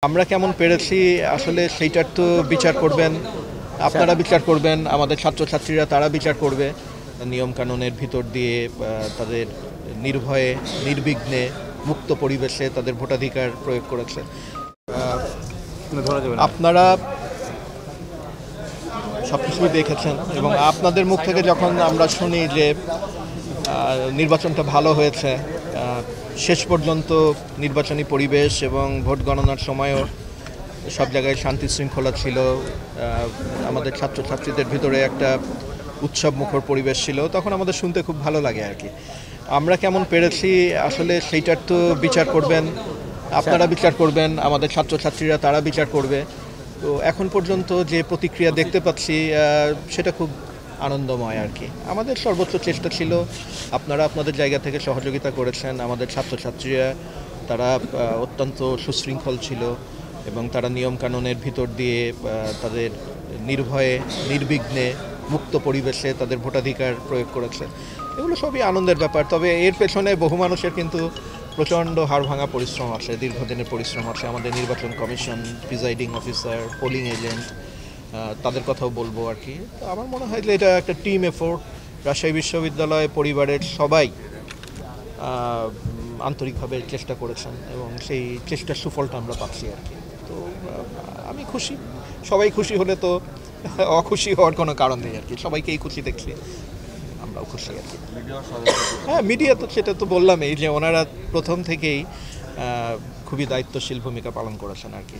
আমরা কেমন পেরেছি আসলে সেইটার তো বিচার করবেন আপনারা, বিচার করবেন আমাদের ছাত্রছাত্রীরা, তারা বিচার করবে নিয়ম কানুনের ভিতর দিয়ে তাদের নির্ভয়ে নির্বিঘ্নে মুক্ত পরিবেশে তাদের ভোটাধিকার প্রয়োগ করেছে। আপনারা সব কিছুই দেখেছেন এবং আপনাদের মুখ থেকে যখন আমরা শুনি যে নির্বাচনটা ভালো হয়েছে, শেষ পর্যন্ত নির্বাচনী পরিবেশ এবং ভোট গণনার সময়ও সব জায়গায় শান্তি শৃঙ্খলা ছিল, আমাদের ছাত্রছাত্রীদের ভিতরে একটা উৎসব মুখর পরিবেশ ছিল, তখন আমাদের শুনতে খুব ভালো লাগে আর কি। আমরা কেমন পেরেছি আসলে সেইটার তো বিচার করবেন আপনারা, বিচার করবেন আমাদের ছাত্রছাত্রীরা, তারা বিচার করবে। তো এখন পর্যন্ত যে প্রতিক্রিয়া দেখতে পাচ্ছি সেটা খুব আনন্দময় আর কি। আমাদের সর্বোচ্চ চেষ্টা ছিল, আপনারা আপনাদের জায়গা থেকে সহযোগিতা করেছেন। আমাদের ছাত্রছাত্রীরা তারা অত্যন্ত সুশৃঙ্খল ছিল এবং তারা নিয়মকানুনের ভিতর দিয়ে তাদের নির্ভয়ে নির্বিঘ্নে মুক্ত পরিবেশে তাদের ভোটাধিকার প্রয়োগ করেছে। এগুলো সবই আনন্দের ব্যাপার। তবে এর পেছনে বহু মানুষের কিন্তু প্রচণ্ড হাড়ভাঙা পরিশ্রম আছে, দীর্ঘদিনের পরিশ্রম আছে। আমাদের নির্বাচন commission, presiding officer, polling agent, তাদের কথাও বলবো আর কি। তো আমার মনে হয় যে এটা একটা টিম এফোর্ট। রাজশাহী বিশ্ববিদ্যালয় পরিবারের সবাই আন্তরিকভাবে চেষ্টা করেছেন এবং সেই চেষ্টার সুফলটা আমরা পাচ্ছি আর কি। তো আমি খুশি। সবাই খুশি হলে তো অখুশি হওয়ার কোনো কারণ নেই আর কি। সবাইকেই খুশি দেখছি, আমরাও খুশি আর কি। হ্যাঁ, মিডিয়া তো সেটা তো বললামই যে ওনারা প্রথম থেকেই খুবই দায়িত্বশীল ভূমিকা পালন করেছেন আর কি।